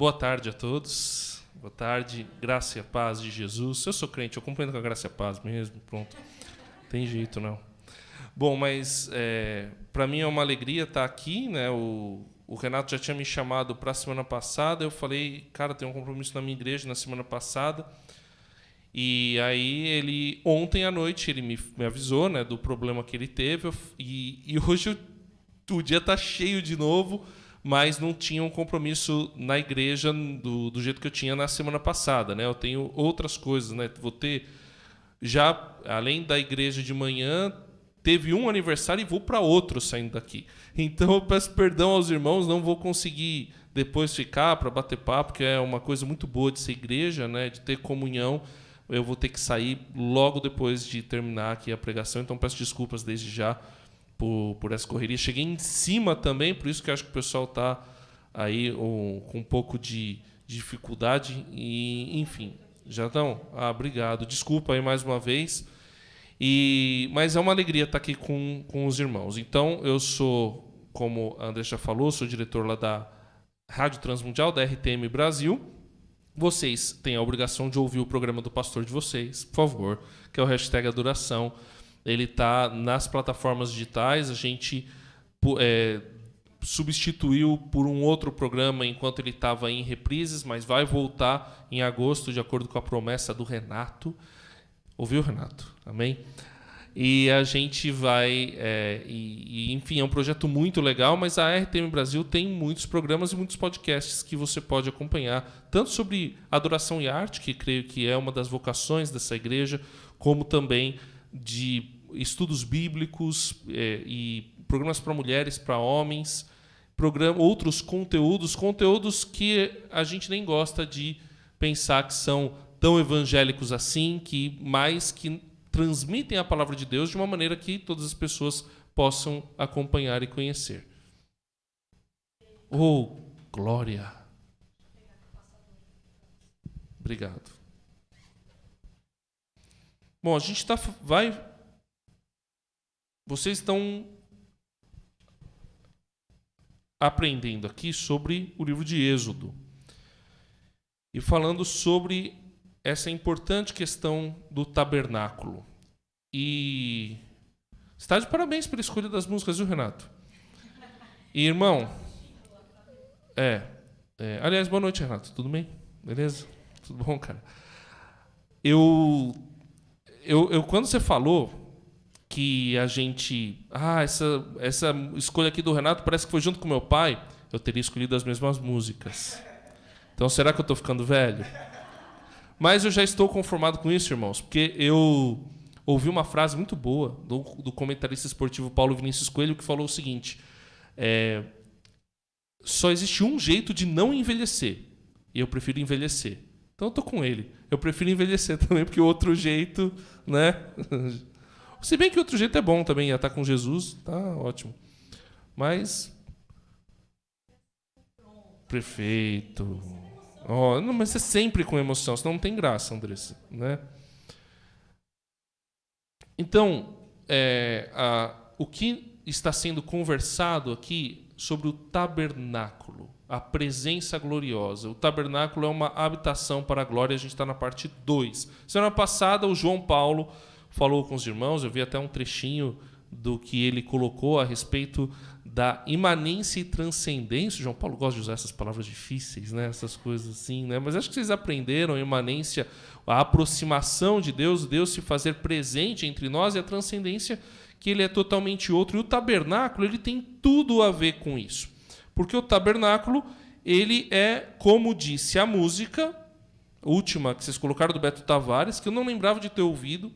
Boa tarde a todos. Boa tarde, graça e a paz de Jesus. Eu sou crente, eu compreendo com a graça e a paz mesmo, pronto. Tem jeito, não. Bom, mas para mim é uma alegria estar aqui, né? O Renato já tinha me chamado para a semana passada. Eu falei, cara, tem um compromisso na minha igreja na semana passada. E aí ontem à noite ele me avisou, né, do problema que ele teve. E hoje o dia está cheio de novo, mas não tinha um compromisso na igreja do jeito que eu tinha na semana passada, né? Eu tenho outras coisas, né? Vou ter já, além da igreja de manhã, teve um aniversário e vou para outro saindo daqui. Então eu peço perdão aos irmãos, não vou conseguir depois ficar para bater papo, porque é uma coisa muito boa de ser igreja, né? De ter comunhão. Eu vou ter que sair logo depois de terminar aqui a pregação, então peço desculpas desde já por essa correria. Cheguei em cima também, por isso que eu acho que o pessoal está aí com um pouco de dificuldade. E, enfim, já estão? Obrigado. Desculpa aí mais uma vez. Mas é uma alegria estar aqui com os irmãos. Então, eu sou, como a André já falou, sou diretor lá da Rádio Transmundial, da RTM Brasil. Vocês têm a obrigação de ouvir o programa do pastor de vocês, por favor, que é o hashtag Adoração. Ele está nas plataformas digitais. A gente substituiu por um outro programa enquanto ele estava em reprises, mas vai voltar em agosto, de acordo com a promessa do Renato. Ouviu, Renato? Amém? E a gente vai... enfim, é um projeto muito legal, mas a RTM Brasil tem muitos programas e muitos podcasts que você pode acompanhar, tanto sobre adoração e arte, que creio que é uma das vocações dessa igreja, como também de estudos bíblicos e programas para mulheres, para homens, outros conteúdos que a gente nem gosta de pensar que são tão evangélicos assim, mas que transmitem a palavra de Deus de uma maneira que todas as pessoas possam acompanhar e conhecer. Oh, glória! Obrigado. Bom, a gente vocês estão aprendendo aqui sobre o livro de Êxodo e falando sobre essa importante questão do tabernáculo. E está de parabéns pela escolha das músicas, viu, Renato? E, irmão, aliás, boa noite, Renato. Tudo bem? Beleza? Tudo bom, cara? Eu quando você falou que a gente... essa escolha aqui do Renato parece que foi junto com meu pai, eu teria escolhido as mesmas músicas. Então, será que eu estou ficando velho? Mas eu já estou conformado com isso, irmãos, porque eu ouvi uma frase muito boa do comentarista esportivo Paulo Vinícius Coelho, que falou o seguinte: só existe um jeito de não envelhecer, e eu prefiro envelhecer. Então eu estou com ele. Eu prefiro envelhecer também, porque o outro jeito, né? Se bem que outro jeito é bom também, ia estar com Jesus, tá ótimo. Mas... Perfeito. Não, mas é sempre com emoção, senão não tem graça, Andressa, né? Então, o que está sendo conversado aqui sobre o tabernáculo, a presença gloriosa. O tabernáculo é uma habitação para a glória, a gente está na parte 2. Semana passada, o João Paulo falou com os irmãos, eu vi até um trechinho do que ele colocou a respeito da imanência e transcendência. O João Paulo gosta de usar essas palavras difíceis, né? Essas coisas assim, né? Mas acho que vocês aprenderam a imanência, a aproximação de Deus, Deus se fazer presente entre nós, e a transcendência, que ele é totalmente outro. E o tabernáculo, ele tem tudo a ver com isso. Porque o tabernáculo, ele é, como disse a música última que vocês colocaram do Beto Tavares, que eu não lembrava de ter ouvido,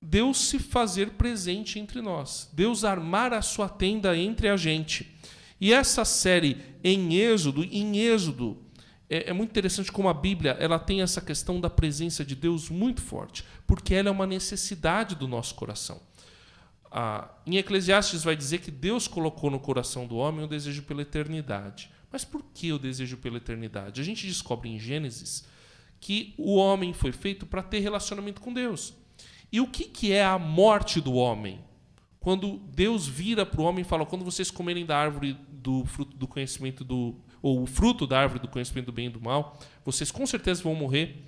Deus se fazer presente entre nós. Deus armar a sua tenda entre a gente. E essa série em Êxodo, é muito interessante como a Bíblia ela tem essa questão da presença de Deus muito forte, porque ela é uma necessidade do nosso coração. Em Eclesiastes vai dizer que Deus colocou no coração do homem o desejo pela eternidade. Mas por que o desejo pela eternidade? A gente descobre em Gênesis que o homem foi feito para ter relacionamento com Deus. E o que é a morte do homem? Quando Deus vira para o homem e fala: quando vocês comerem da árvore do fruto do conhecimento ou o fruto da árvore do conhecimento do bem e do mal, vocês com certeza vão morrer.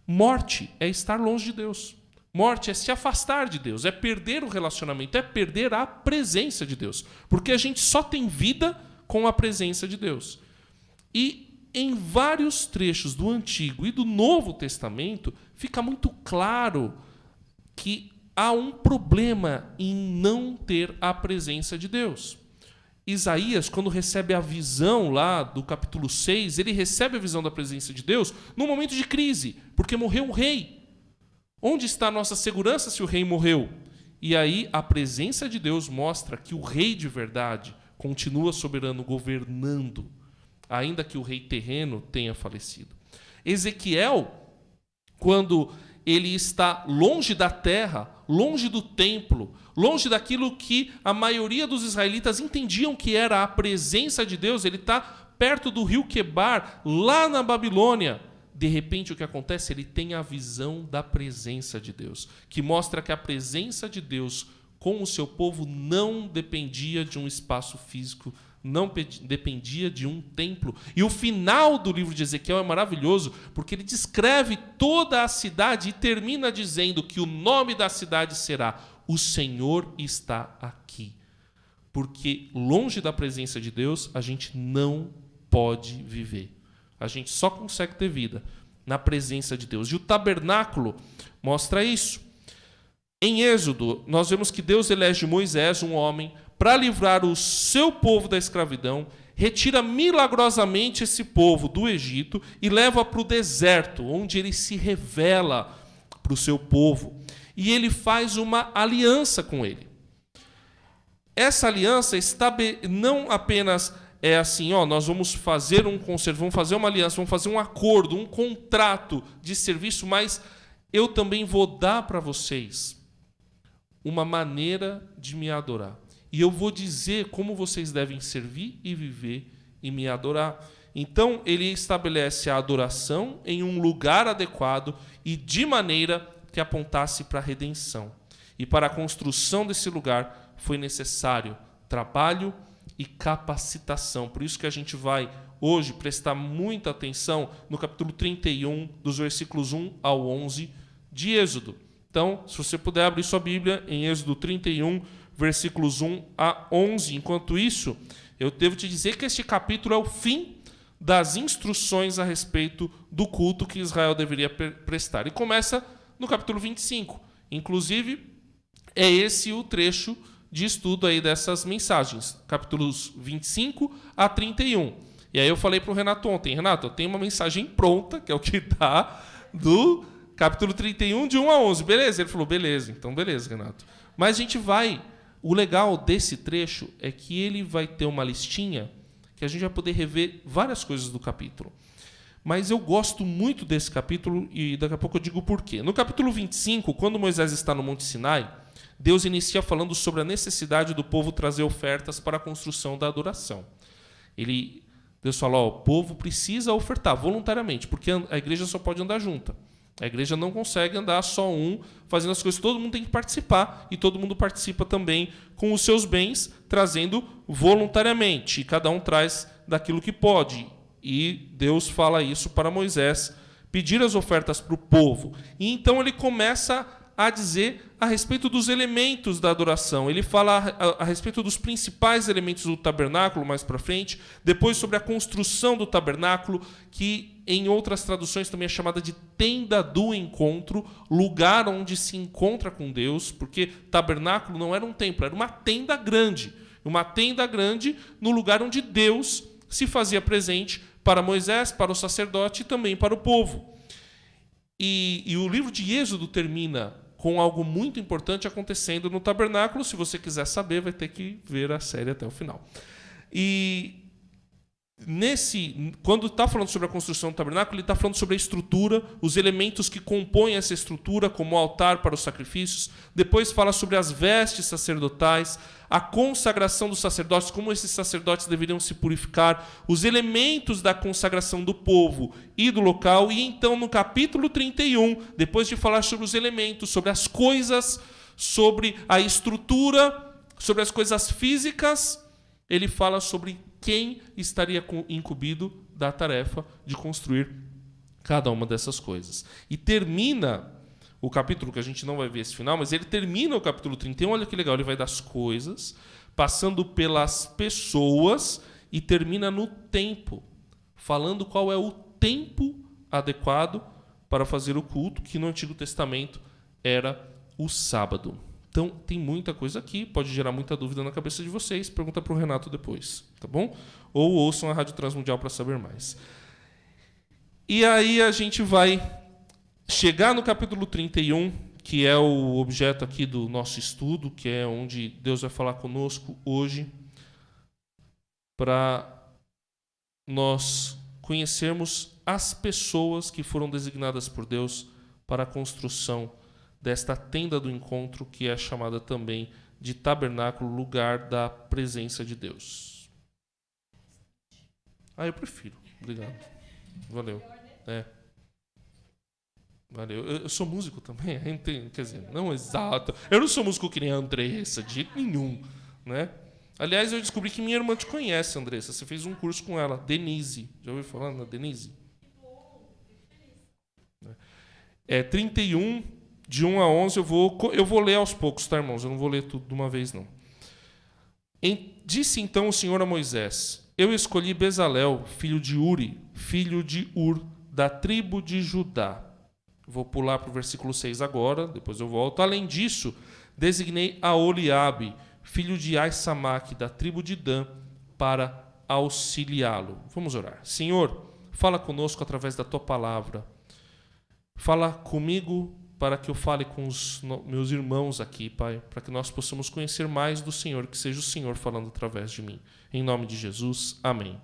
Morte é estar longe de Deus. Morte é se afastar de Deus, é perder o relacionamento, é perder a presença de Deus. Porque a gente só tem vida com a presença de Deus. E em vários trechos do Antigo e do Novo Testamento, fica muito claro que há um problema em não ter a presença de Deus. Isaías, quando recebe a visão lá do capítulo 6, ele recebe a visão da presença de Deus num momento de crise, porque morreu o rei. Onde está a nossa segurança se o rei morreu? E aí a presença de Deus mostra que o rei de verdade continua soberano, governando, ainda que o rei terreno tenha falecido. Ezequiel, quando ele está longe da terra, longe do templo, longe daquilo que a maioria dos israelitas entendiam que era a presença de Deus, ele está perto do rio Quebar, lá na Babilônia. De repente, o que acontece? Ele tem a visão da presença de Deus, que mostra que a presença de Deus com o seu povo não dependia de um espaço físico, não dependia de um templo. E o final do livro de Ezequiel é maravilhoso, porque ele descreve toda a cidade e termina dizendo que o nome da cidade será "O Senhor está aqui". Porque longe da presença de Deus, a gente não pode viver. A gente só consegue ter vida na presença de Deus. E o tabernáculo mostra isso. Em Êxodo, nós vemos que Deus elege Moisés, um homem, para livrar o seu povo da escravidão, retira milagrosamente esse povo do Egito e leva para o deserto, onde ele se revela para o seu povo. E ele faz uma aliança com ele. Essa aliança não apenas é assim, nós vamos fazer um concerto, vamos fazer uma aliança, vamos fazer um acordo, um contrato de serviço, mas eu também vou dar para vocês uma maneira de me adorar. E eu vou dizer como vocês devem servir e viver e me adorar. Então, ele estabelece a adoração em um lugar adequado e de maneira que apontasse para a redenção. E para a construção desse lugar foi necessário trabalho e capacitação. Por isso que a gente vai hoje prestar muita atenção no capítulo 31, dos versículos 1 ao 11 de Êxodo. Então, se você puder abrir sua Bíblia em Êxodo 31, versículos 1 a 11. Enquanto isso, eu devo te dizer que este capítulo é o fim das instruções a respeito do culto que Israel deveria prestar. E começa no capítulo 25. Inclusive, é esse o trecho de estudo aí dessas mensagens, capítulos 25 a 31. E aí eu falei para o Renato ontem, Renato, eu tenho uma mensagem pronta, que é o que dá do capítulo 31, de 1 a 11. Beleza? Ele falou, beleza. Então, beleza, Renato. Mas a gente vai... O legal desse trecho é que ele vai ter uma listinha que a gente vai poder rever várias coisas do capítulo. Mas eu gosto muito desse capítulo e daqui a pouco eu digo por quê. No capítulo 25, quando Moisés está no Monte Sinai, Deus inicia falando sobre a necessidade do povo trazer ofertas para a construção da adoração. Deus fala, o povo precisa ofertar voluntariamente, porque a igreja só pode andar junta. A igreja não consegue andar só fazendo as coisas. Todo mundo tem que participar, e todo mundo participa também com os seus bens, trazendo voluntariamente. E cada um traz daquilo que pode. E Deus fala isso para Moisés, pedir as ofertas para o povo. E então ele começa a dizer a respeito dos elementos da adoração. Ele fala a respeito dos principais elementos do tabernáculo mais para frente, depois sobre a construção do tabernáculo, que em outras traduções também é chamada de tenda do encontro, lugar onde se encontra com Deus, porque tabernáculo não era um templo, era uma tenda grande no lugar onde Deus se fazia presente para Moisés, para o sacerdote e também para o povo. E o livro de Êxodo termina com algo muito importante acontecendo no tabernáculo. Se você quiser saber, vai ter que ver a série até o final. E quando está falando sobre a construção do tabernáculo, ele está falando sobre a estrutura, os elementos que compõem essa estrutura, como o altar para os sacrifícios. Depois fala sobre as vestes sacerdotais, a consagração dos sacerdotes, como esses sacerdotes deveriam se purificar, os elementos da consagração do povo e do local. E então, no capítulo 31, depois de falar sobre os elementos, sobre as coisas, sobre a estrutura, sobre as coisas físicas, ele fala sobre quem estaria incumbido da tarefa de construir cada uma dessas coisas. E termina o capítulo, que a gente não vai ver esse final, mas ele termina o capítulo 31, olha que legal, ele vai das coisas, passando pelas pessoas e termina no tempo, falando qual é o tempo adequado para fazer o culto, que no Antigo Testamento era o sábado. Então, tem muita coisa aqui, pode gerar muita dúvida na cabeça de vocês, pergunta para o Renato depois, tá bom? Ou ouçam a Rádio Transmundial para saber mais. E aí a gente vai chegar no capítulo 31, que é o objeto aqui do nosso estudo, que é onde Deus vai falar conosco hoje, para nós conhecermos as pessoas que foram designadas por Deus para a construção desta tenda do encontro, que é chamada também de tabernáculo, lugar da presença de Deus. Eu prefiro. Obrigado. Valeu. Valeu. Eu sou músico também, quer dizer, não exato. Eu não sou músico que nem a Andressa, de jeito nenhum, né? Aliás, eu descobri que minha irmã te conhece, Andressa. Você fez um curso com ela, Denise. Já ouviu falar na Denise? É 31, de 1 a 11, eu vou ler aos poucos, tá, irmãos? Eu não vou ler tudo de uma vez, não. Disse então o Senhor a Moisés: eu escolhi Bezalel, filho de Uri, filho de Ur, da tribo de Judá. Vou pular para o versículo 6 agora, depois eu volto. Além disso, designei Aholiabe, filho de Ahisamaque, da tribo de Dan, para auxiliá-lo. Vamos orar. Senhor, fala conosco através da Tua palavra. Fala comigo para que eu fale com os meus irmãos aqui, Pai, para que nós possamos conhecer mais do Senhor, que seja o Senhor falando através de mim. Em nome de Jesus, amém.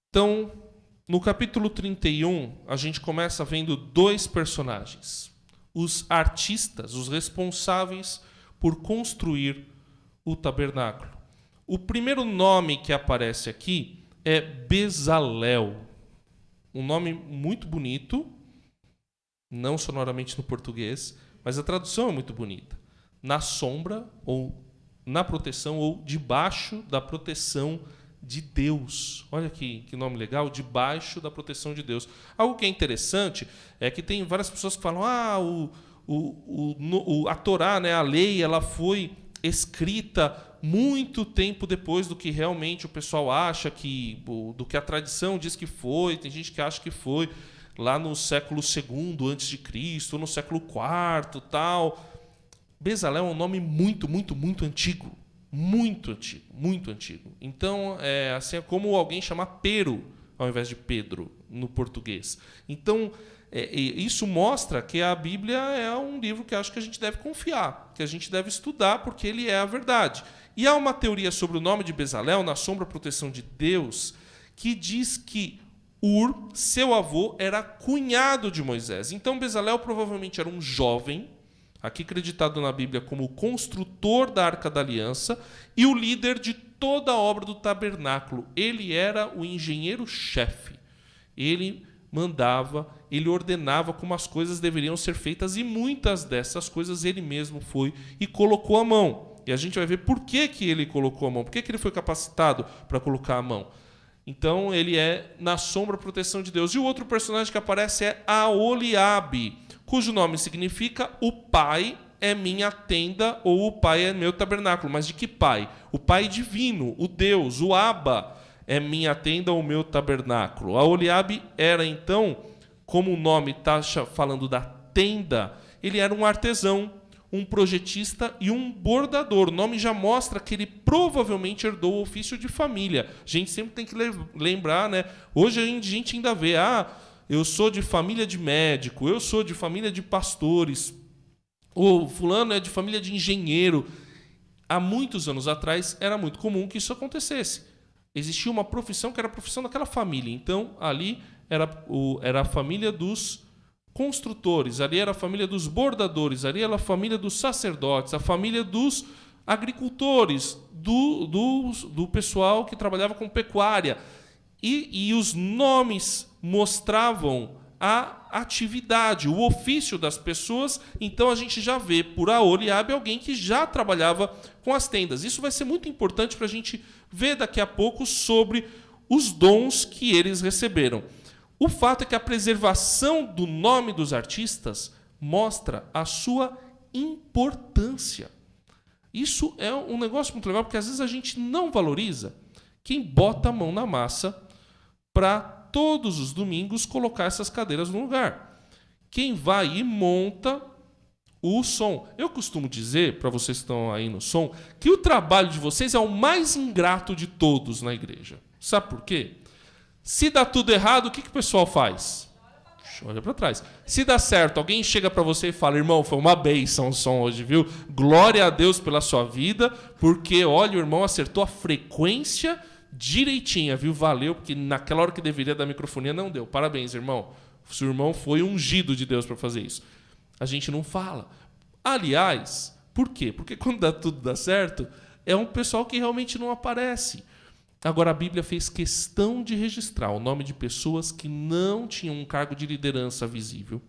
Então, no capítulo 31, a gente começa vendo dois personagens. Os artistas, os responsáveis por construir o tabernáculo. O primeiro nome que aparece aqui é Bezalel. Um nome muito bonito, não sonoramente no português, mas a tradução é muito bonita. Na sombra, ou na proteção, ou debaixo da proteção de Deus. Olha que nome legal, debaixo da proteção de Deus. Algo que é interessante é que tem várias pessoas que falam: a Torá, né, a lei, ela foi escrita muito tempo depois do que realmente o pessoal acha do que a tradição diz que foi. Tem gente que acha que foi lá no século II a.C., ou no século IV, tal. Bezalel é um nome muito, muito, muito antigo. Muito antigo, muito antigo. Então, assim é como alguém chamar Pero ao invés de Pedro no português. Então, isso mostra que a Bíblia é um livro que acho que a gente deve confiar, que a gente deve estudar, porque ele é a verdade. E há uma teoria sobre o nome de Bezalel, na sombra proteção de Deus, que diz que Ur, seu avô, era cunhado de Moisés. Então, Bezalel provavelmente era um jovem, aqui acreditado na Bíblia como o construtor da Arca da Aliança e o líder de toda a obra do tabernáculo. Ele era o engenheiro-chefe. Ele mandava, ele ordenava como as coisas deveriam ser feitas, e muitas dessas coisas ele mesmo foi e colocou a mão. E a gente vai ver por que ele colocou a mão, por que ele foi capacitado para colocar a mão. Então, ele é na sombra proteção de Deus. E o outro personagem que aparece é Aholiabe, cujo nome significa o pai é minha tenda, ou o pai é meu tabernáculo. Mas de que pai? O pai divino, o Deus, o Abba, é minha tenda ou meu tabernáculo. Aholiabe era, então, como o nome está falando da tenda, ele era um artesão, um projetista e um bordador. O nome já mostra que ele provavelmente herdou o ofício de família. A gente sempre tem que lembrar, né? Hoje a gente ainda vê, eu sou de família de médico, eu sou de família de pastores, o fulano é de família de engenheiro. Há muitos anos atrás era muito comum que isso acontecesse. Existia uma profissão que era a profissão daquela família. Então, ali era a família dos construtores, ali era a família dos bordadores, ali era a família dos sacerdotes, a família dos agricultores, do pessoal que trabalhava com pecuária. E os nomes mostravam a atividade, o ofício das pessoas. Então a gente já vê por Aholiabe alguém que já trabalhava com as tendas. Isso vai ser muito importante para a gente ver daqui a pouco sobre os dons que eles receberam. O fato é que a preservação do nome dos artistas mostra a sua importância. Isso é um negócio muito legal, porque às vezes a gente não valoriza quem bota a mão na massa para todos os domingos colocar essas cadeiras no lugar. Quem vai e monta o som. Eu costumo dizer, para vocês que estão aí no som, que o trabalho de vocês é o mais ingrato de todos na igreja. Sabe por quê? Se dá tudo errado, o que o pessoal faz? Olha para trás. Se dá certo, alguém chega para você e fala: irmão, foi uma bênção o som hoje, viu? Glória a Deus pela sua vida, porque, olha, o irmão acertou a frequência direitinha, viu? Valeu, porque naquela hora que deveria dar microfonia não deu. Parabéns, irmão. O seu irmão foi ungido de Deus para fazer isso. A gente não fala. Aliás, por quê? Porque quando tudo dá certo, é um pessoal que realmente não aparece. Agora, a Bíblia fez questão de registrar o nome de pessoas que não tinham um cargo de liderança visível,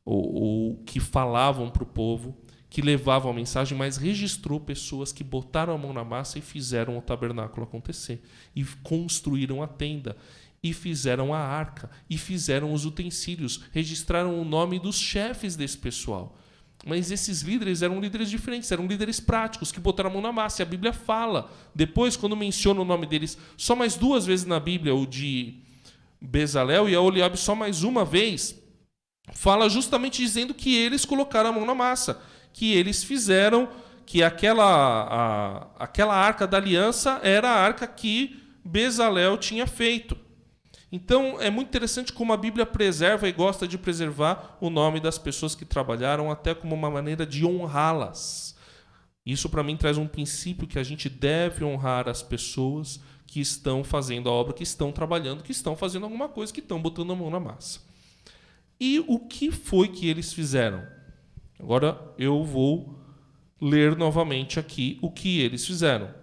ou que falavam para o povo, que levavam a mensagem, mas registrou pessoas que botaram a mão na massa e fizeram o tabernáculo acontecer, e construíram a tenda, e fizeram a arca, e fizeram os utensílios, registraram o nome dos chefes desse pessoal. Mas esses líderes eram líderes diferentes, eram líderes práticos, que botaram a mão na massa. E a Bíblia fala. Depois, quando menciona o nome deles, só mais 2 vezes na Bíblia, o de Bezalel e Aholiabe só mais uma vez, fala justamente dizendo que eles colocaram a mão na massa, que eles fizeram, que aquela arca da aliança era a arca que Bezalel tinha feito. Então, é muito interessante como a Bíblia preserva e gosta de preservar o nome das pessoas que trabalharam, até como uma maneira de honrá-las. Isso, para mim, traz um princípio que a gente deve honrar as pessoas que estão fazendo a obra, que estão trabalhando, que estão fazendo alguma coisa, que estão botando a mão na massa. E o que foi que eles fizeram? Agora eu vou ler novamente aqui o que eles fizeram.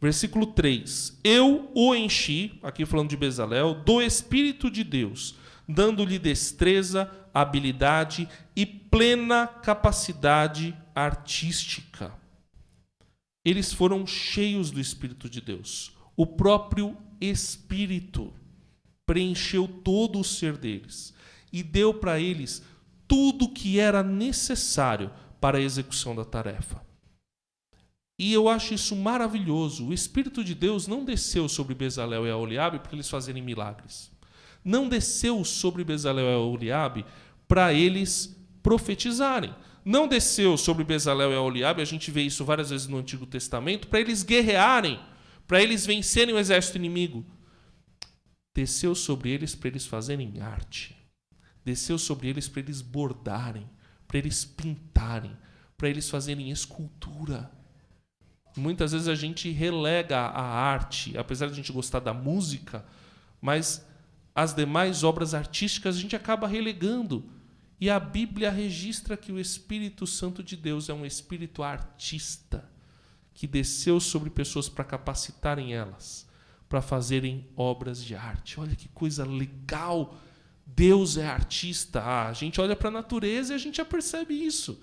Versículo 3. Eu o enchi, aqui falando de Bezalel, do Espírito de Deus, dando-lhe destreza, habilidade e plena capacidade artística. Eles foram cheios do Espírito de Deus. O próprio Espírito preencheu todo o ser deles e deu para eles tudo o que era necessário para a execução da tarefa. E eu acho isso maravilhoso. O Espírito de Deus não desceu sobre Bezalel e Aholiabe para eles fazerem milagres. Não desceu sobre Bezalel e Aholiabe para eles profetizarem. Não desceu sobre Bezalel e Aholiabe, a gente vê isso várias vezes no Antigo Testamento, para eles guerrearem, para eles vencerem o exército inimigo. Desceu sobre eles para eles fazerem arte. Desceu sobre eles para eles bordarem, para eles pintarem, para eles fazerem escultura. Muitas vezes a gente relega a arte, apesar de a gente gostar da música, mas as demais obras artísticas a gente acaba relegando. E a Bíblia registra que o Espírito Santo de Deus é um espírito artista, que desceu sobre pessoas para capacitarem elas, para fazerem obras de arte. Olha que coisa legal! Deus é artista. A gente olha para a natureza e a gente já percebe isso.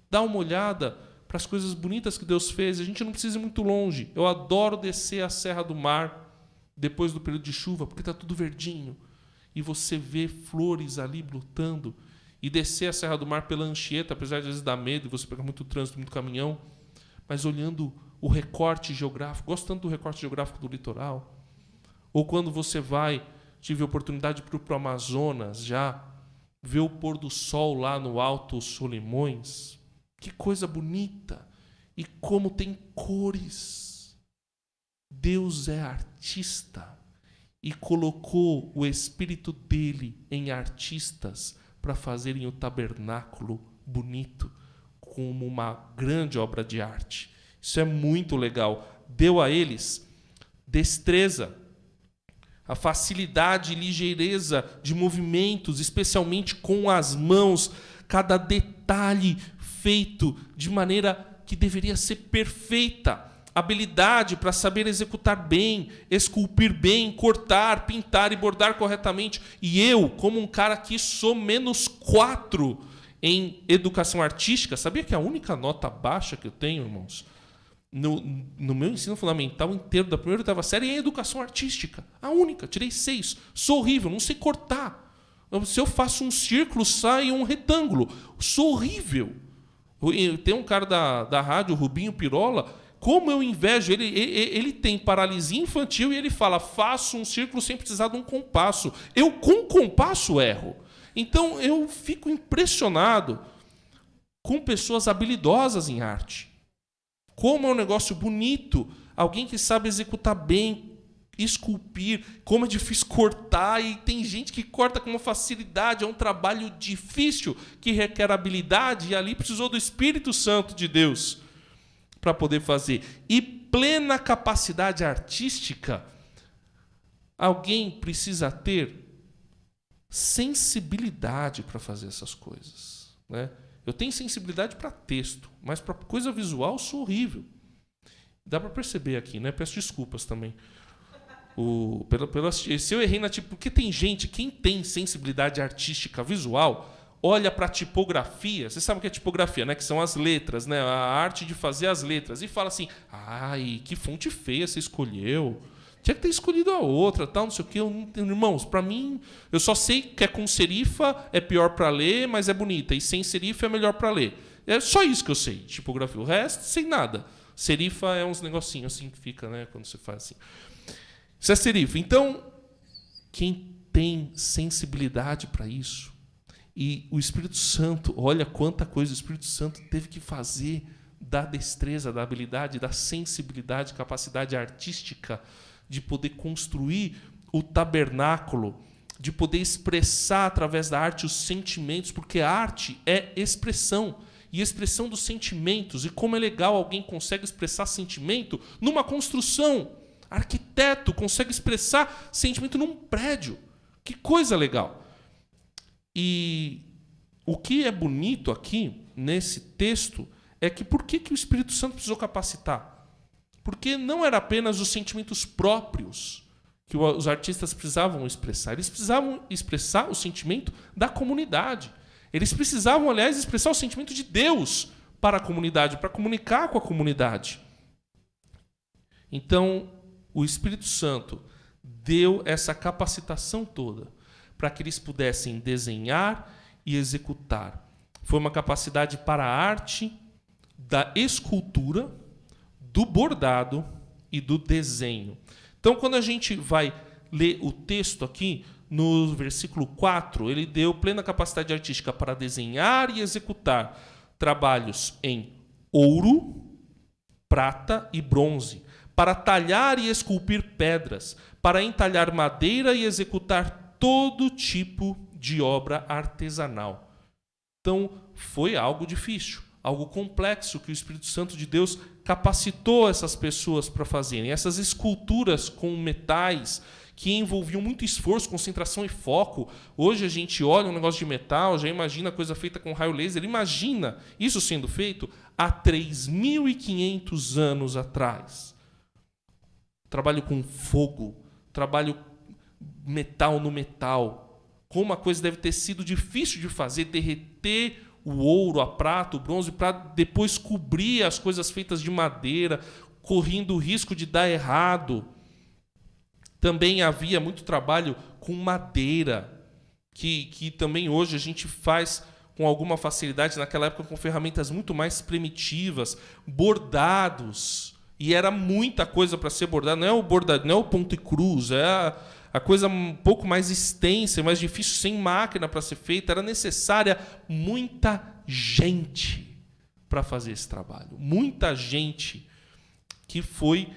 Dá uma olhada para as coisas bonitas que Deus fez, a gente não precisa ir muito longe. Eu adoro descer a Serra do Mar depois do período de chuva, porque está tudo verdinho, e você vê flores ali brotando, e descer a Serra do Mar pela Anchieta, apesar de às vezes dar medo, e você pegar muito trânsito, muito caminhão, mas olhando o recorte geográfico, gosto tanto do recorte geográfico do litoral, ou quando você vai, tive a oportunidade de ir para o Amazonas já, ver o pôr do sol lá no Alto Solimões. Que coisa bonita! E como tem cores. Deus é artista e colocou o Espírito dele em artistas para fazerem o tabernáculo bonito, como uma grande obra de arte. Isso é muito legal. Deu a eles destreza, a facilidade e ligeireza de movimentos, especialmente com as mãos, cada detalhe feito de maneira que deveria ser perfeita. habilidade para saber executar bem, esculpir bem, cortar, pintar e bordar corretamente. E eu, como um cara que sou -4 em educação artística, sabia que a única nota baixa que eu tenho, irmãos, no meu ensino fundamental inteiro, da primeira e oitava série, é educação artística. A única, tirei 6. Sou horrível, não sei cortar. Se eu faço um círculo, sai um retângulo. Sou horrível. Tem um cara da rádio, o Rubinho Pirola, como eu invejo, ele tem paralisia infantil e ele fala, faço um círculo sem precisar de um compasso. Eu, com compasso, erro. Então, eu fico impressionado com pessoas habilidosas em arte. Como é um negócio bonito, alguém que sabe executar bem, esculpir, como é difícil cortar, e tem gente que corta com uma facilidade, é um trabalho difícil, que requer habilidade, e ali precisou do Espírito Santo de Deus para poder fazer. E plena capacidade artística, alguém precisa ter sensibilidade para fazer essas coisas, né? Eu tenho sensibilidade para texto, mas para coisa visual sou horrível. Dá para perceber aqui, né? Peço desculpas também. Se eu errei na tipo, porque tem gente, quem tem sensibilidade artística visual, olha para a tipografia. Você sabe o que é tipografia, né? Que são as letras, né? A arte de fazer as letras. E fala assim, ai, que fonte feia você escolheu. Tinha que ter escolhido a outra, tal, não sei o quê. Irmãos, para mim, eu só sei que é com serifa é pior para ler, mas é bonita. E sem serifa é melhor para ler. É só isso que eu sei, tipografia. O resto, sem nada. Serifa é uns negocinhos assim que fica, né? Quando você faz assim. Isso é serifa. Então, quem tem sensibilidade para isso, e o Espírito Santo, olha quanta coisa o Espírito Santo teve que fazer da destreza, da habilidade, da sensibilidade, capacidade artística, de poder construir o tabernáculo, de poder expressar através da arte os sentimentos, porque a arte é expressão, e expressão dos sentimentos. E como é legal alguém consegue expressar sentimento numa construção. Arquiteto consegue expressar sentimento num prédio. Que coisa legal. E o que é bonito aqui, nesse texto, é que por que o Espírito Santo precisou capacitar? Porque não era apenas os sentimentos próprios que os artistas precisavam expressar. Eles precisavam expressar o sentimento da comunidade. Eles precisavam, aliás, expressar o sentimento de Deus para a comunidade, para comunicar com a comunidade. Então, o Espírito Santo deu essa capacitação toda para que eles pudessem desenhar e executar. Foi uma capacidade para a arte da escultura, do bordado e do desenho. Então, quando a gente vai ler o texto aqui, no versículo 4, ele deu plena capacidade artística para desenhar e executar trabalhos em ouro, prata e bronze, para talhar e esculpir pedras, para entalhar madeira e executar todo tipo de obra artesanal. Então, foi algo difícil, algo complexo que o Espírito Santo de Deus capacitou essas pessoas para fazerem. Essas esculturas com metais que envolviam muito esforço, concentração e foco. Hoje a gente olha um negócio de metal, já imagina coisa feita com raio laser. Imagina isso sendo feito há 3.500 anos atrás. Trabalho com fogo, trabalho metal no metal. Como a coisa deve ter sido difícil de fazer, derreter o ouro, a prata, o bronze, para depois cobrir as coisas feitas de madeira, correndo o risco de dar errado. Também havia muito trabalho com madeira, que também hoje a gente faz com alguma facilidade, naquela época com ferramentas muito mais primitivas, bordados, e era muita coisa para ser bordado, não é o bordado, não é o ponto e cruz, é a coisa um pouco mais extensa, mais difícil, sem máquina para ser feita. Era necessária muita gente para fazer esse trabalho. Muita gente que foi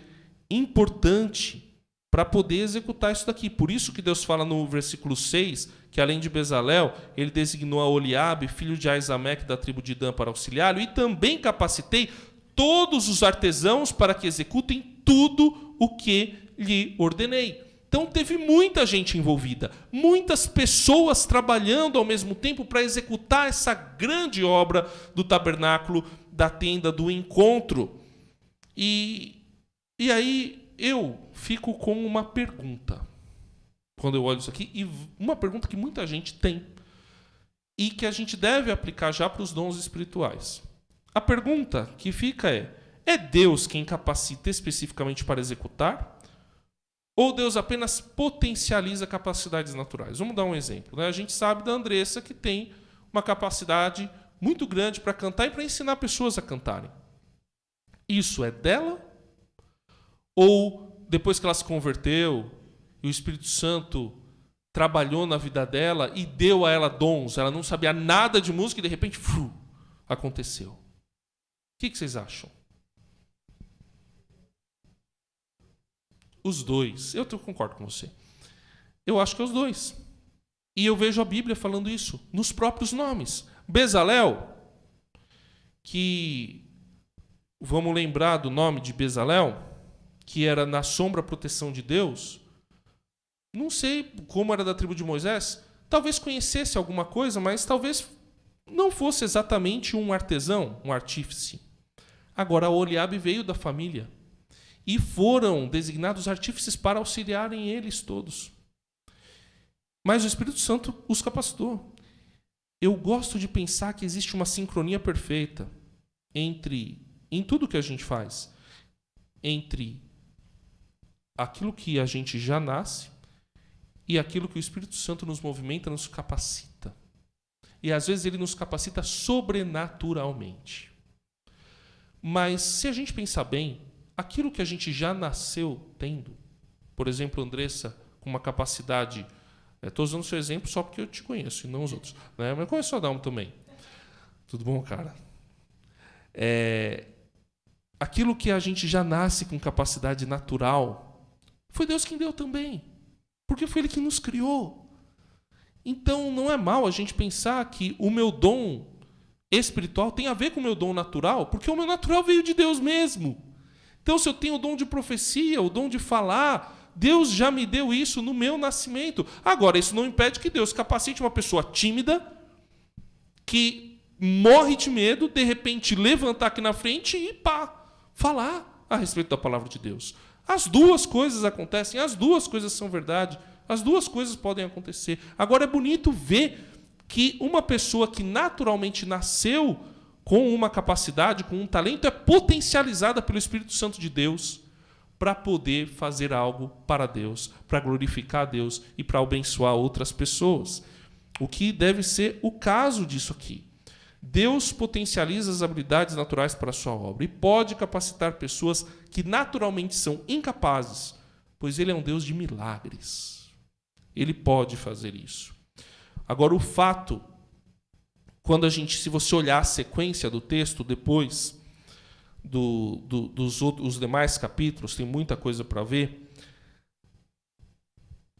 importante para poder executar isso daqui. Por isso que Deus fala no versículo 6, que além de Bezalel, ele designou a Oliabe, filho de Aizameque, da tribo de Dan, para auxiliá-lo, e também capacitei todos os artesãos para que executem tudo o que lhe ordenei. Então teve muita gente envolvida, muitas pessoas trabalhando ao mesmo tempo para executar essa grande obra do tabernáculo, da tenda do encontro. E E aí eu fico com uma pergunta, quando eu olho isso aqui, e uma pergunta que muita gente tem, e que a gente deve aplicar já para os dons espirituais. A pergunta que fica é Deus quem capacita especificamente para executar? Ou Deus apenas potencializa capacidades naturais? Vamos dar um exemplo, né? A gente sabe da Andressa que tem uma capacidade muito grande para cantar e para ensinar pessoas a cantarem. Isso é dela? Ou depois que ela se converteu e o Espírito Santo trabalhou na vida dela e deu a ela dons, ela não sabia nada de música e de repente aconteceu? O que vocês acham? Os dois. Eu concordo com você. Eu acho que é os dois. E eu vejo a Bíblia falando isso nos próprios nomes. Bezalel, que vamos lembrar do nome de Bezalel, que era na sombra a proteção de Deus. Não sei como era da tribo de Moisés. Talvez conhecesse alguma coisa, mas talvez não fosse exatamente um artesão, um artífice. Agora, Oliabe veio da família. E foram designados artífices para auxiliarem eles todos. Mas o Espírito Santo os capacitou. Eu gosto de pensar que existe uma sincronia perfeita em tudo que a gente faz, entre aquilo que a gente já nasce e aquilo que o Espírito Santo nos movimenta, nos capacita. E às vezes ele nos capacita sobrenaturalmente. Mas se a gente pensar bem, aquilo que a gente já nasceu tendo, por exemplo, Andressa, com uma capacidade... Estou usando o seu exemplo só porque eu te conheço e não os outros. Né? Mas eu conheço o Adalmo também. Tudo bom, cara? Aquilo que a gente já nasce com capacidade natural, foi Deus quem deu também. Porque foi Ele que nos criou. Então, não é mal a gente pensar que o meu dom espiritual tem a ver com o meu dom natural, porque o meu natural veio de Deus mesmo. Então, se eu tenho o dom de profecia, o dom de falar, Deus já me deu isso no meu nascimento. Agora, isso não impede que Deus capacite uma pessoa tímida, que morre de medo, de repente levantar aqui na frente e falar a respeito da palavra de Deus. As duas coisas acontecem, as duas coisas são verdade, as duas coisas podem acontecer. Agora, é bonito ver que uma pessoa que naturalmente nasceu com uma capacidade, com um talento, é potencializada pelo Espírito Santo de Deus para poder fazer algo para Deus, para glorificar a Deus e para abençoar outras pessoas. O que deve ser o caso disso aqui. Deus potencializa as habilidades naturais para a sua obra e pode capacitar pessoas que naturalmente são incapazes, pois Ele é um Deus de milagres. Ele pode fazer isso. Agora, o fato, se você olhar a sequência do texto depois dos demais capítulos, tem muita coisa para ver.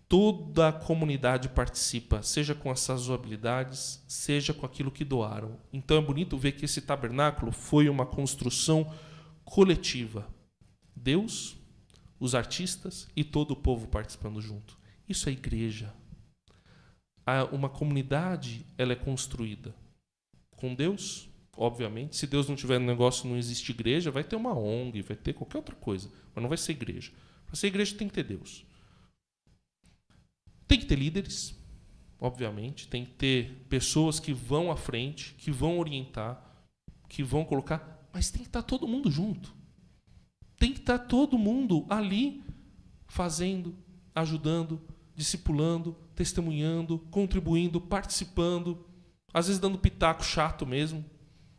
Toda a comunidade participa, seja com as suas habilidades, seja com aquilo que doaram. Então é bonito ver que esse tabernáculo foi uma construção coletiva. Deus, os artistas e todo o povo participando junto. Isso é igreja. Uma comunidade, ela é construída com Deus, obviamente. Se Deus não tiver no negócio, não existe igreja, vai ter uma ONG, vai ter qualquer outra coisa, mas não vai ser igreja. Para ser igreja tem que ter Deus. Tem que ter líderes, obviamente, tem que ter pessoas que vão à frente, que vão orientar, que vão colocar, mas tem que estar todo mundo junto. Tem que estar todo mundo ali fazendo, ajudando, discipulando, testemunhando, contribuindo, participando, às vezes dando pitaco chato mesmo,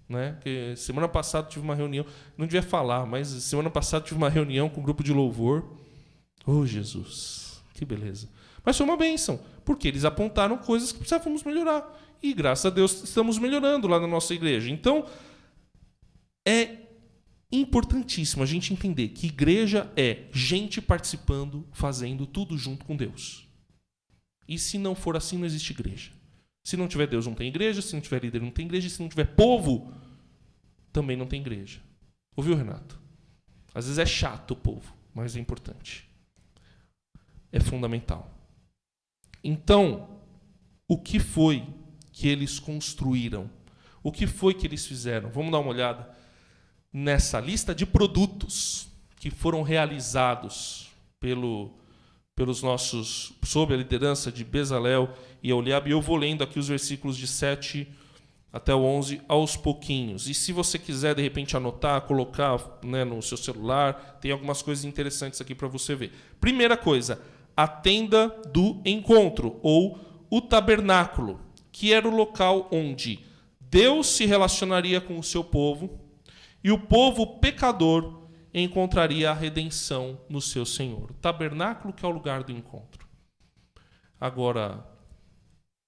né? Porque semana passada tive uma reunião, não devia falar, mas semana passada tive uma reunião com um grupo de louvor. Oh, Jesus, que beleza. Mas foi uma bênção, porque eles apontaram coisas que precisávamos melhorar. E, graças a Deus, estamos melhorando lá na nossa igreja. Então, é importantíssimo a gente entender que igreja é gente participando, fazendo tudo junto com Deus. E se não for assim, não existe igreja. Se não tiver Deus, não tem igreja. Se não tiver líder, não tem igreja. E se não tiver povo, também não tem igreja. Ouviu, Renato? Às vezes é chato o povo, mas é importante. É fundamental. Então, o que foi que eles construíram? O que foi que eles fizeram? Vamos dar uma olhada nessa lista de produtos que foram realizados pelos nossos, sob a liderança de Bezalel e Eliabe. E eu vou lendo aqui os versículos de 7 até o 11 aos pouquinhos. E se você quiser, de repente, anotar, colocar, né, no seu celular, tem algumas coisas interessantes aqui para você ver. Primeira coisa, a tenda do encontro, ou o tabernáculo, que era o local onde Deus se relacionaria com o seu povo e o povo pecador encontraria a redenção no seu Senhor. O tabernáculo, que é o lugar do encontro. Agora,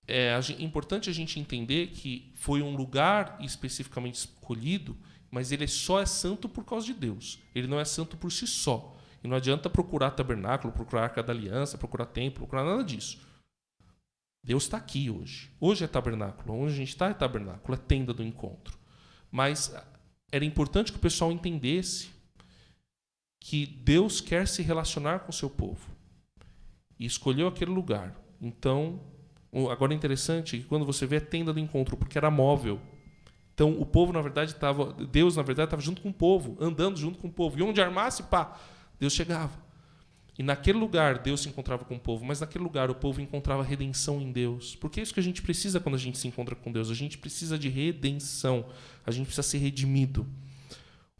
é importante a gente entender que foi um lugar especificamente escolhido, mas ele só é santo por causa de Deus. Ele não é santo por si só. E não adianta procurar tabernáculo, procurar Arca da Aliança, procurar templo, procurar nada disso. Deus está aqui hoje. Hoje é tabernáculo. Onde a gente está é tabernáculo, é tenda do encontro. Mas era importante que o pessoal entendesse que Deus quer se relacionar com o seu povo. E escolheu aquele lugar. Então, agora é interessante que quando você vê a tenda do encontro, porque era móvel. Então, o povo, na verdade, Deus, na verdade, estava junto com o povo, andando junto com o povo. E onde armasse, pá, Deus chegava. E naquele lugar, Deus se encontrava com o povo. Mas naquele lugar, o povo encontrava redenção em Deus. Porque é isso que a gente precisa quando a gente se encontra com Deus. A gente precisa de redenção. A gente precisa ser redimido.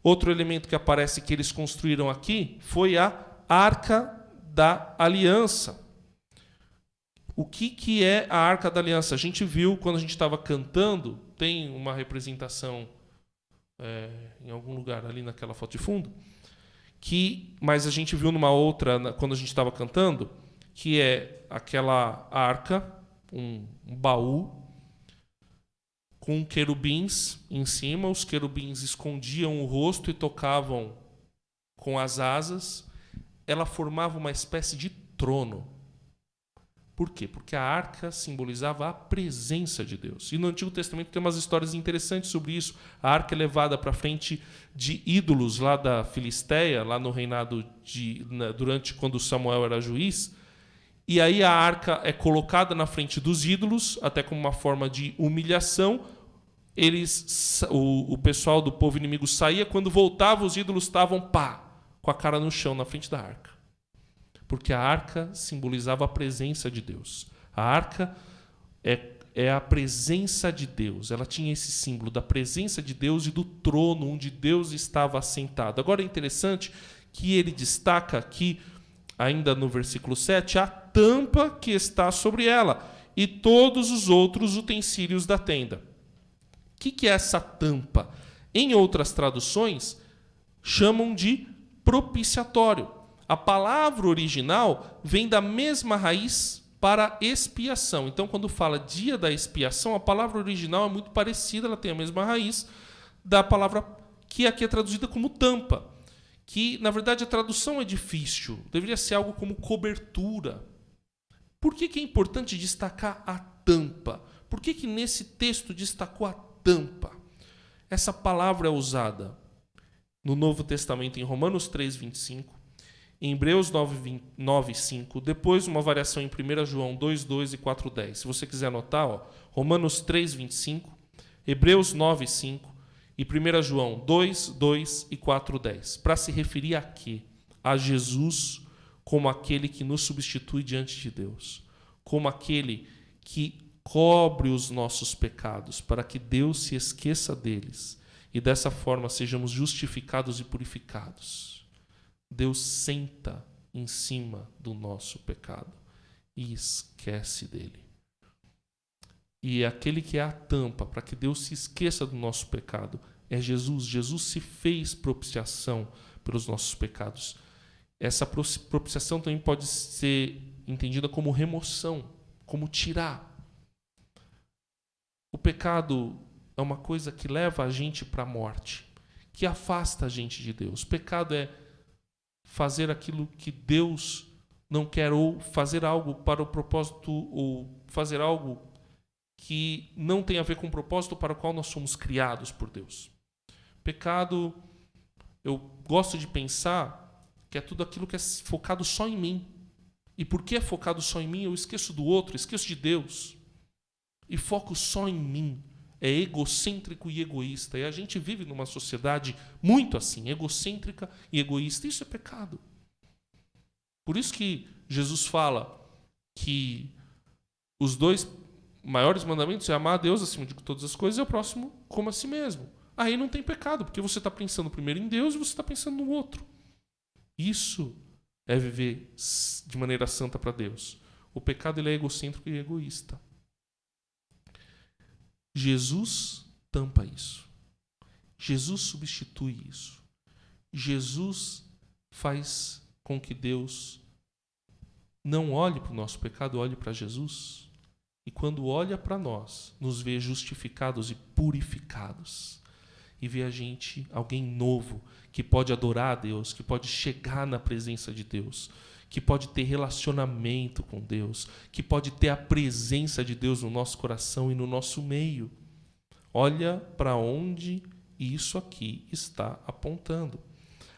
Outro elemento que aparece que eles construíram aqui foi a Arca da Aliança. O que é a Arca da Aliança? A gente viu quando a gente estava cantando, tem uma representação em algum lugar ali naquela foto de fundo, mas a gente viu numa outra, quando a gente estava cantando, que é aquela arca, um baú, com querubins em cima. Os querubins escondiam o rosto e tocavam com as asas. Ela formava uma espécie de trono. Por quê? Porque a arca simbolizava a presença de Deus. E no Antigo Testamento tem umas histórias interessantes sobre isso. A arca é levada para frente de ídolos lá da Filisteia, lá no reinado durante quando Samuel era juiz. E aí a arca é colocada na frente dos ídolos, até como uma forma de humilhação. O pessoal do povo inimigo saía, quando voltava os ídolos estavam com a cara no chão na frente da arca. Porque a arca simbolizava a presença de Deus. A arca é a presença de Deus. Ela tinha esse símbolo da presença de Deus e do trono onde Deus estava assentado. Agora é interessante que ele destaca aqui, ainda no versículo 7, a tampa que está sobre ela e todos os outros utensílios da tenda. O que é essa tampa? Em outras traduções, chamam de propiciatório. A palavra original vem da mesma raiz para expiação. Então, quando fala dia da expiação, a palavra original é muito parecida, ela tem a mesma raiz da palavra que aqui é traduzida como tampa. Que, na verdade, a tradução é difícil. Deveria ser algo como cobertura. Por que é importante destacar a tampa? Por que nesse texto destacou a tampa? Essa palavra é usada no Novo Testamento em Romanos 3:25, em Hebreus 9:5, depois uma variação em 1 João 2:2 e 4:10. Se você quiser anotar, Romanos 3:25, Hebreus 9:5 e 1 João 2:2 e 4:10. Para se referir a quê? A Jesus como aquele que nos substitui diante de Deus, como aquele que cobre os nossos pecados, para que Deus se esqueça deles e dessa forma sejamos justificados e purificados. Deus senta em cima do nosso pecado e esquece dele. E aquele que é a tampa para que Deus se esqueça do nosso pecado é Jesus. Jesus se fez propiciação pelos nossos pecados. Essa propiciação também pode ser entendida como remoção, como tirar. O pecado é uma coisa que leva a gente para a morte, que afasta a gente de Deus. O pecado é fazer aquilo que Deus não quer, ou fazer algo para o propósito, ou fazer algo que não tem a ver com o propósito para o qual nós somos criados por Deus. Pecado, eu gosto de pensar que é tudo aquilo que é focado só em mim. E porque é focado só em mim, eu esqueço do outro, esqueço de Deus. E foco só em mim. é egocêntrico e egoísta. E a gente vive numa sociedade muito assim, egocêntrica e egoísta. Isso é pecado. Por isso que Jesus fala que os 2 maiores mandamentos é amar a Deus acima de todas as coisas e o próximo como a si mesmo. Aí não tem pecado, porque você está pensando primeiro em Deus e você está pensando no outro. Isso é viver de maneira santa para Deus. O pecado ele é egocêntrico e egoísta. Jesus tampa isso. Jesus substitui isso. Jesus faz com que Deus não olhe para o nosso pecado, olhe para Jesus. E quando olha para nós, nos vê justificados e purificados. E vê a gente, alguém novo, que pode adorar a Deus, que pode chegar na presença de Deus, que pode ter relacionamento com Deus, que pode ter a presença de Deus no nosso coração e no nosso meio. Olha para onde isso aqui está apontando.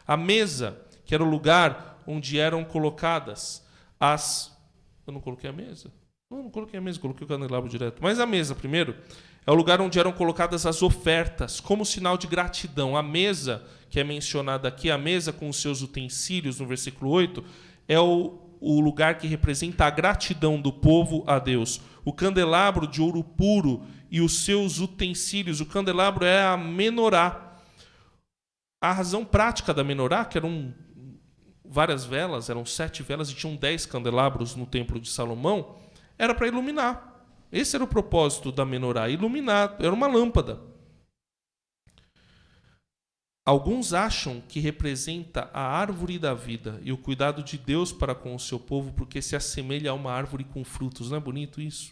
A mesa, que era o lugar onde eram colocadas as... Eu não coloquei a mesa? Não coloquei a mesa, coloquei o candelabro direto. Mas a mesa, primeiro, é o lugar onde eram colocadas as ofertas, como sinal de gratidão. A mesa, que é mencionada aqui, a mesa com os seus utensílios, no versículo 8, é o lugar que representa a gratidão do povo a Deus. O candelabro de ouro puro e os seus utensílios. O candelabro é a menorá. A razão prática da menorá, que eram várias velas, eram 7 velas e tinham 10 candelabros no templo de Salomão, era para iluminar. Esse era o propósito da menorá, iluminar. Era uma lâmpada. Alguns acham que representa a árvore da vida e o cuidado de Deus para com o seu povo, porque se assemelha a uma árvore com frutos. Não é bonito isso?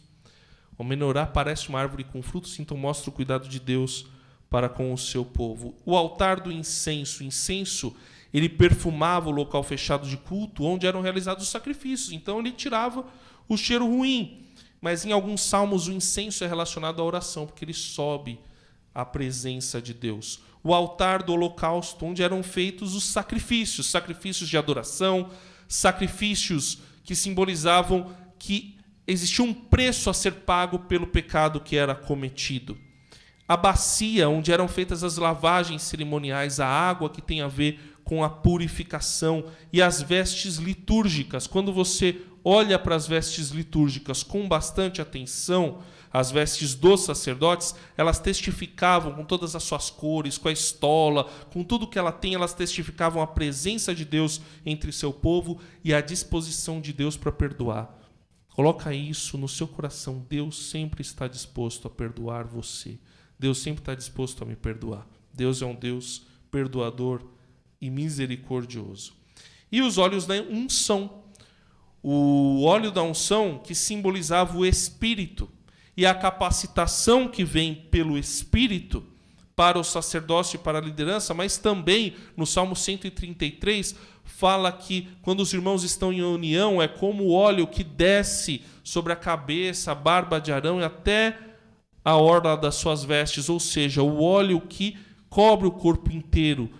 O menorá parece uma árvore com frutos, então mostra o cuidado de Deus para com o seu povo. O altar do incenso. O incenso, ele perfumava o local fechado de culto, onde eram realizados os sacrifícios. Então ele tirava o cheiro ruim. Mas em alguns salmos o incenso é relacionado à oração, porque ele sobe à presença de Deus. O altar do holocausto, onde eram feitos os sacrifícios, sacrifícios de adoração, sacrifícios que simbolizavam que existia um preço a ser pago pelo pecado que era cometido. A bacia, onde eram feitas as lavagens cerimoniais, a água que tem a ver com a purificação, e as vestes litúrgicas. Quando você olha para as vestes litúrgicas com bastante atenção, as vestes dos sacerdotes, elas testificavam com todas as suas cores, com a estola, com tudo que ela tem, elas testificavam a presença de Deus entre seu povo e a disposição de Deus para perdoar. Coloca isso no seu coração. Deus sempre está disposto a perdoar você. Deus sempre está disposto a me perdoar. Deus é um Deus perdoador e misericordioso. E os óleos da unção. O óleo da unção que simbolizava o Espírito e a capacitação que vem pelo Espírito para o sacerdócio e para a liderança, mas também no Salmo 133 fala que quando os irmãos estão em união é como o óleo que desce sobre a cabeça, a barba de Arão e até a orla das suas vestes, ou seja, o óleo que cobre o corpo inteiro,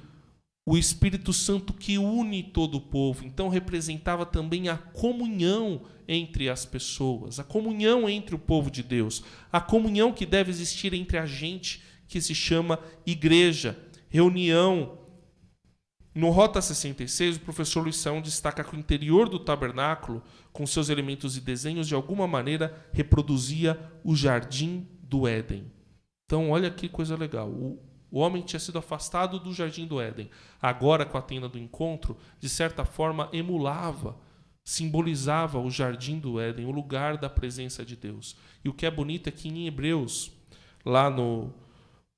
o Espírito Santo que une todo o povo. Então representava também a comunhão entre as pessoas, a comunhão entre o povo de Deus, a comunhão que deve existir entre a gente que se chama igreja, reunião. No Rota 66, o professor Luiz Saião destaca que o interior do tabernáculo, com seus elementos e desenhos, de alguma maneira reproduzia o jardim do Éden. Então, olha que coisa legal. O homem tinha sido afastado do jardim do Éden. Agora, com a tenda do encontro, de certa forma, emulava, simbolizava o jardim do Éden, o lugar da presença de Deus. E o que é bonito é que em Hebreus, lá no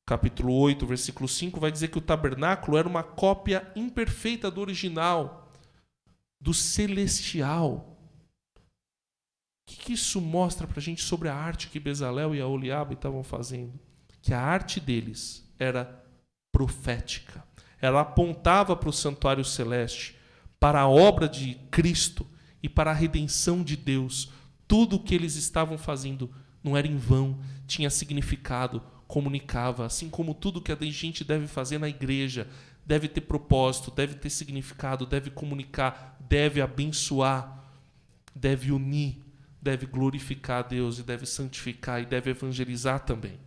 capítulo 8, versículo 5, vai dizer que o tabernáculo era uma cópia imperfeita do original, do celestial. O que isso mostra para a gente sobre a arte que Bezalel e Aholiabe estavam fazendo? Que a arte deles era profética. Ela apontava para o santuário celeste, para a obra de Cristo e para a redenção de Deus. Tudo o que eles estavam fazendo não era em vão, tinha significado, comunicava, assim como tudo que a gente deve fazer na igreja, deve ter propósito, deve ter significado, deve comunicar, deve abençoar, deve unir, deve glorificar a Deus e deve santificar e deve evangelizar também.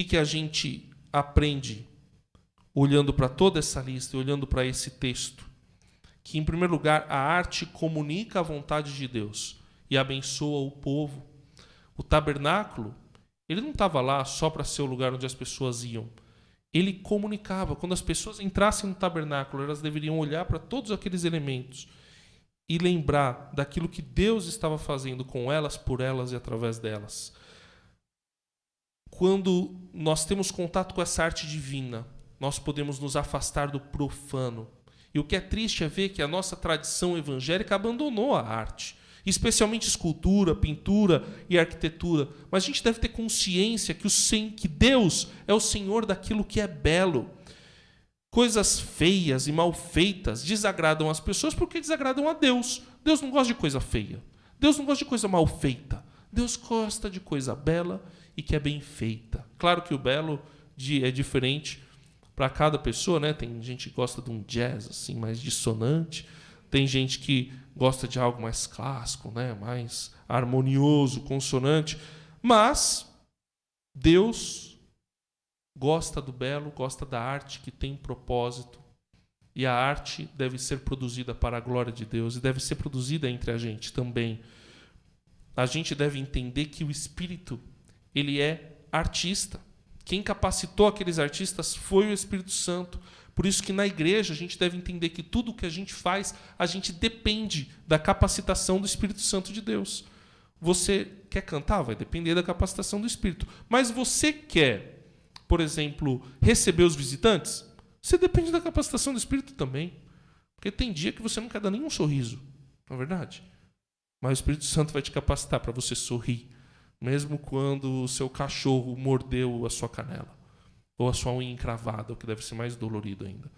que a gente aprende olhando para toda essa lista e olhando para esse texto? Que, em primeiro lugar, a arte comunica a vontade de Deus e abençoa o povo. O tabernáculo, ele não estava lá só para ser o lugar onde as pessoas iam. Ele comunicava. Quando as pessoas entrassem no tabernáculo, elas deveriam olhar para todos aqueles elementos e lembrar daquilo que Deus estava fazendo com elas, por elas e através delas. Quando nós temos contato com essa arte divina, nós podemos nos afastar do profano. E o que é triste é ver que a nossa tradição evangélica abandonou a arte, especialmente escultura, pintura e arquitetura. Mas a gente deve ter consciência que Deus é o Senhor daquilo que é belo. Coisas feias e mal feitas desagradam as pessoas porque desagradam a Deus. Deus não gosta de coisa feia. Deus não gosta de coisa mal feita. Deus gosta de coisa bela e que é bem feita. Claro que o belo é diferente para cada pessoa, né? Tem gente que gosta de um jazz assim, mais dissonante. Tem gente que gosta de algo mais clássico, né? Mais harmonioso, consonante. Mas Deus gosta do belo, gosta da arte que tem propósito. E a arte deve ser produzida para a glória de Deus e deve ser produzida entre a gente também. A gente deve entender que o Espírito, ele é artista. Quem capacitou aqueles artistas foi o Espírito Santo. Por isso que na igreja a gente deve entender que tudo o que a gente faz, a gente depende da capacitação do Espírito Santo de Deus. Você quer cantar? Vai depender da capacitação do Espírito. Mas você quer, por exemplo, receber os visitantes? Você depende da capacitação do Espírito também. Porque tem dia que você não quer dar nenhum sorriso. Não é verdade? Mas o Espírito Santo vai te capacitar para você sorrir. Mesmo quando o seu cachorro mordeu a sua canela. Ou a sua unha encravada, o que deve ser mais dolorido ainda.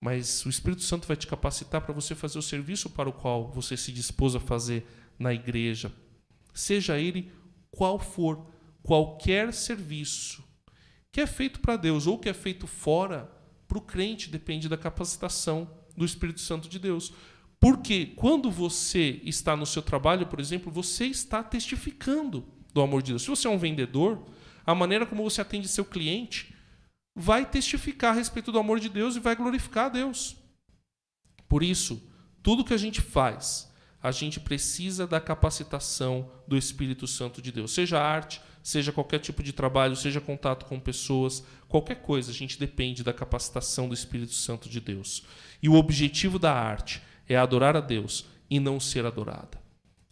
Mas o Espírito Santo vai te capacitar para você fazer o serviço para o qual você se dispôs a fazer na igreja. Seja ele qual for, qualquer serviço que é feito para Deus ou que é feito fora, para o crente depende da capacitação do Espírito Santo de Deus. Porque quando você está no seu trabalho, por exemplo, você está testificando do amor de Deus. Se você é um vendedor, a maneira como você atende seu cliente vai testificar a respeito do amor de Deus e vai glorificar a Deus. Por isso, tudo que a gente faz, a gente precisa da capacitação do Espírito Santo de Deus. Seja arte, seja qualquer tipo de trabalho, seja contato com pessoas, qualquer coisa, a gente depende da capacitação do Espírito Santo de Deus. E o objetivo da arte é adorar a Deus e não ser adorada.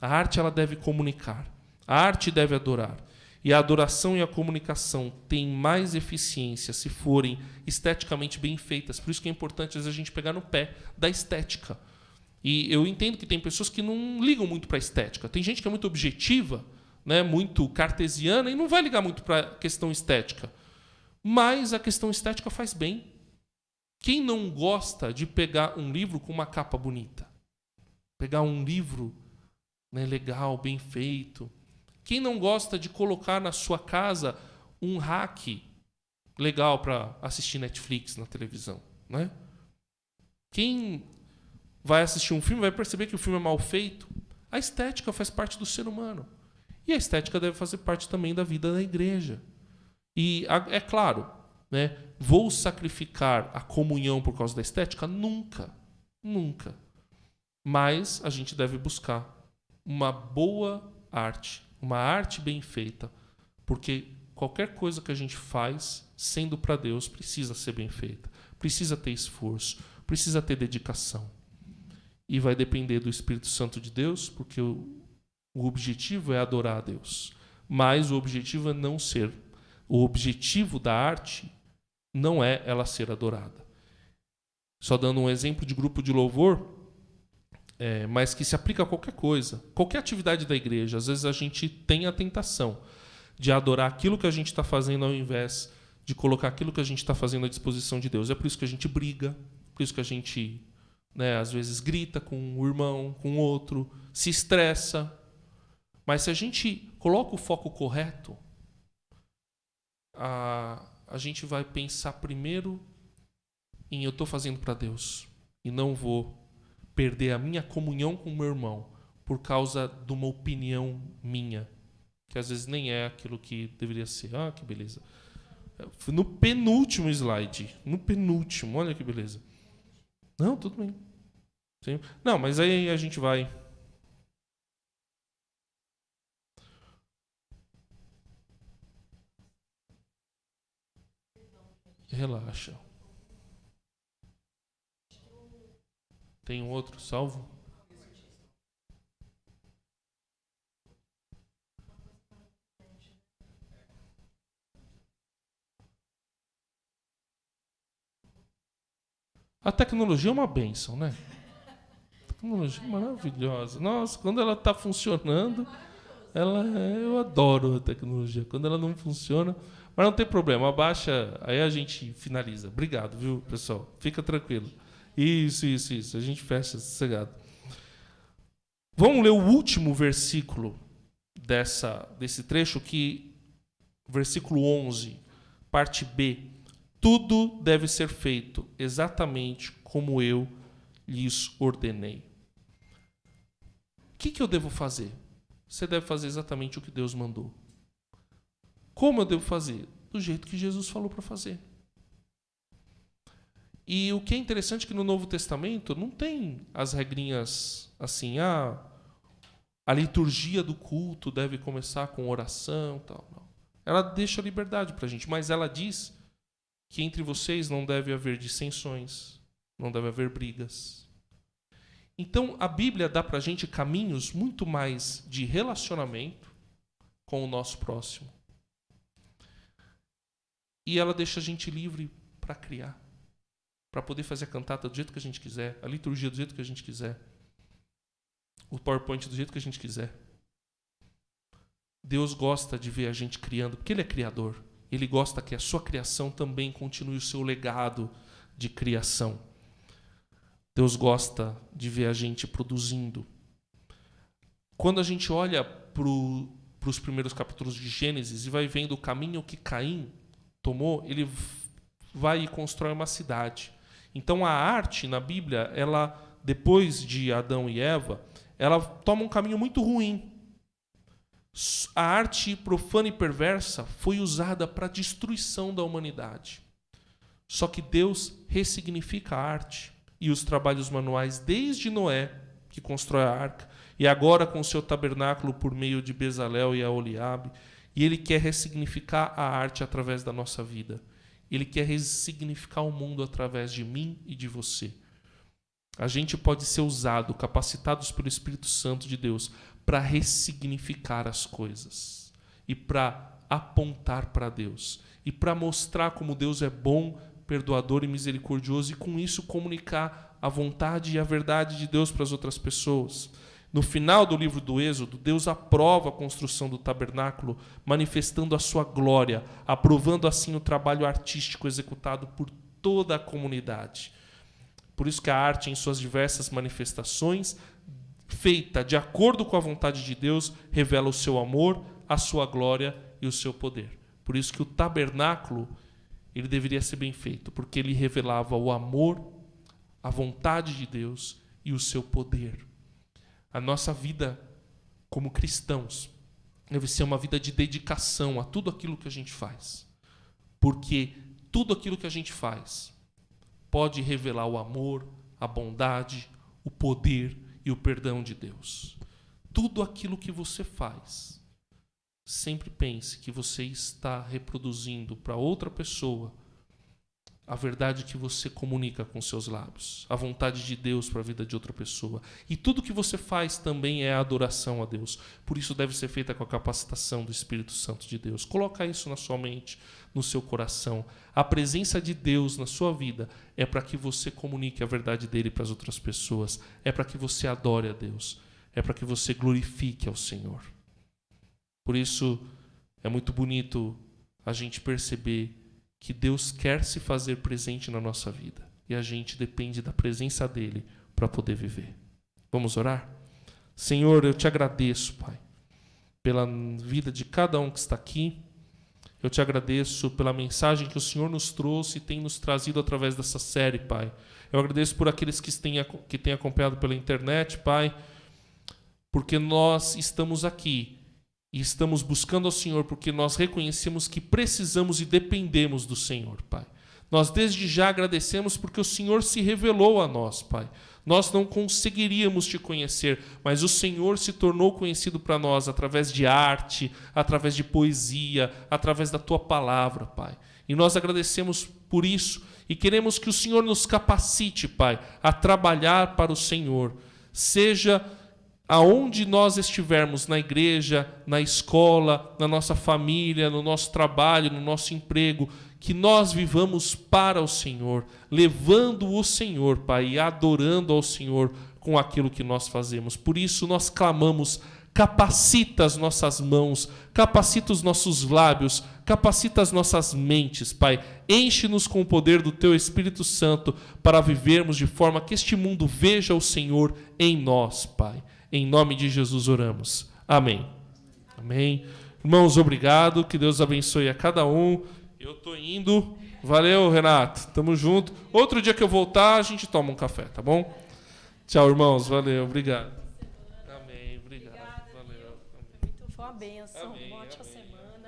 A arte ela deve comunicar. A arte deve adorar. E a adoração e a comunicação têm mais eficiência se forem esteticamente bem feitas. Por isso que é importante, às vezes, a gente pegar no pé da estética. E eu entendo que tem pessoas que não ligam muito para a estética. Tem gente que é muito objetiva, né, muito cartesiana, e não vai ligar muito para a questão estética. Mas a questão estética faz bem. Quem não gosta de pegar um livro com uma capa bonita? Pegar um livro, né, legal, bem feito. Quem não gosta de colocar na sua casa um rack legal para assistir Netflix na televisão, né? Quem vai assistir um filme vai perceber que o filme é mal feito. A estética faz parte do ser humano. E a estética deve fazer parte também da vida da igreja. E é claro, né? Vou sacrificar a comunhão por causa da estética? Nunca. Nunca. Mas a gente deve buscar uma boa arte. Uma arte bem feita, porque qualquer coisa que a gente faz, sendo para Deus, precisa ser bem feita, precisa ter esforço, precisa ter dedicação. E vai depender do Espírito Santo de Deus, porque o objetivo é adorar a Deus. Mas o objetivo é não ser. O objetivo da arte não é ela ser adorada. Só dando um exemplo de grupo de louvor, mas que se aplica a qualquer coisa, qualquer atividade da igreja. Às vezes a gente tem a tentação de adorar aquilo que a gente está fazendo ao invés de colocar aquilo que a gente está fazendo à disposição de Deus. É por isso que a gente briga, por isso que a gente, né, às vezes grita com o irmão, com o outro, se estressa. Mas se a gente coloca o foco correto, a gente vai pensar primeiro em eu estou fazendo para Deus e não vou perder a minha comunhão com o meu irmão por causa de uma opinião minha, que às vezes nem é aquilo que deveria ser. Ah, que beleza. No penúltimo slide. No penúltimo, olha que beleza. Não, tudo bem. Sim. Não, mas aí a gente vai. Relaxa. Tem um outro salvo? A tecnologia é uma bênção, né? A tecnologia é maravilhosa. Nossa, quando ela está funcionando, eu adoro a tecnologia. Quando ela não funciona, mas não tem problema, abaixa, aí a gente finaliza. Obrigado, viu, pessoal? Fica tranquilo. Isso. A gente fecha sossegado. Vamos ler o último versículo desse trecho, versículo 11, parte B. Tudo deve ser feito exatamente como eu lhes ordenei. O que eu devo fazer? Você deve fazer exatamente o que Deus mandou. Como eu devo fazer? Do jeito que Jesus falou para fazer. E o que é interessante é que no Novo Testamento não tem as regrinhas assim, a liturgia do culto deve começar com oração, tal. Não. Ela deixa liberdade para a gente, mas ela diz que entre vocês não deve haver dissensões, não deve haver brigas. Então, a Bíblia dá para a gente caminhos muito mais de relacionamento com o nosso próximo. E ela deixa a gente livre para criar, para poder fazer a cantata do jeito que a gente quiser, a liturgia do jeito que a gente quiser, o PowerPoint do jeito que a gente quiser. Deus gosta de ver a gente criando, porque Ele é criador. Ele gosta que a sua criação também continue o seu legado de criação. Deus gosta de ver a gente produzindo. Quando a gente olha para os primeiros capítulos de Gênesis e vai vendo o caminho que Caim tomou, ele vai e constrói uma cidade. Então a arte na Bíblia, ela, depois de Adão e Eva, ela toma um caminho muito ruim. A arte profana e perversa foi usada para a destruição da humanidade. Só que Deus ressignifica a arte e os trabalhos manuais desde Noé, que constrói a arca, e agora com o seu tabernáculo por meio de Bezalel e Aholiabe, e Ele quer ressignificar a arte através da nossa vida. Ele quer ressignificar o mundo através de mim e de você. A gente pode ser usado, capacitados pelo Espírito Santo de Deus, para ressignificar as coisas e para apontar para Deus e para mostrar como Deus é bom, perdoador e misericordioso e com isso comunicar a vontade e a verdade de Deus para as outras pessoas. No final do livro do Êxodo, Deus aprova a construção do tabernáculo, manifestando a sua glória, aprovando assim o trabalho artístico executado por toda a comunidade. Por isso que a arte, em suas diversas manifestações, feita de acordo com a vontade de Deus, revela o seu amor, a sua glória e o seu poder. Por isso que o tabernáculo, ele deveria ser bem feito, porque ele revelava o amor, a vontade de Deus e o seu poder. A nossa vida como cristãos deve ser uma vida de dedicação a tudo aquilo que a gente faz. Porque tudo aquilo que a gente faz pode revelar o amor, a bondade, o poder e o perdão de Deus. Tudo aquilo que você faz, sempre pense que você está reproduzindo para outra pessoa a verdade que você comunica com seus lábios, a vontade de Deus para a vida de outra pessoa. E tudo que você faz também é adoração a Deus. Por isso deve ser feita com a capacitação do Espírito Santo de Deus. Coloca isso na sua mente, no seu coração. A presença de Deus na sua vida é para que você comunique a verdade dele para as outras pessoas. É para que você adore a Deus. É para que você glorifique ao Senhor. Por isso é muito bonito a gente perceber que Deus quer se fazer presente na nossa vida. E a gente depende da presença dele para poder viver. Vamos orar? Senhor, eu te agradeço, Pai, pela vida de cada um que está aqui. Eu te agradeço pela mensagem que o Senhor nos trouxe e tem nos trazido através dessa série, Pai. Eu agradeço por aqueles que têm acompanhado pela internet, Pai, porque nós estamos aqui E estamos buscando ao Senhor porque nós reconhecemos que precisamos e dependemos do Senhor, Pai. Nós desde já agradecemos porque o Senhor se revelou a nós, Pai. Nós não conseguiríamos te conhecer, mas o Senhor se tornou conhecido para nós através de arte, através de poesia, através da Tua palavra, Pai. E nós agradecemos por isso e queremos que o Senhor nos capacite, Pai, a trabalhar para o Senhor. Seja aonde nós estivermos, na igreja, na escola, na nossa família, no nosso trabalho, no nosso emprego, que nós vivamos para o Senhor, levando o Senhor, Pai, e adorando ao Senhor com aquilo que nós fazemos. Por isso nós clamamos: capacita as nossas mãos, capacita os nossos lábios, capacita as nossas mentes, Pai. Enche-nos com o poder do Teu Espírito Santo para vivermos de forma que este mundo veja o Senhor em nós, Pai. Em nome de Jesus oramos. Amém. Amém. Irmãos, obrigado. Que Deus abençoe a cada um. Eu estou indo. Valeu, Renato. Tamo junto. Outro dia que eu voltar, a gente toma um café, tá bom? Tchau, irmãos. Valeu. Obrigado.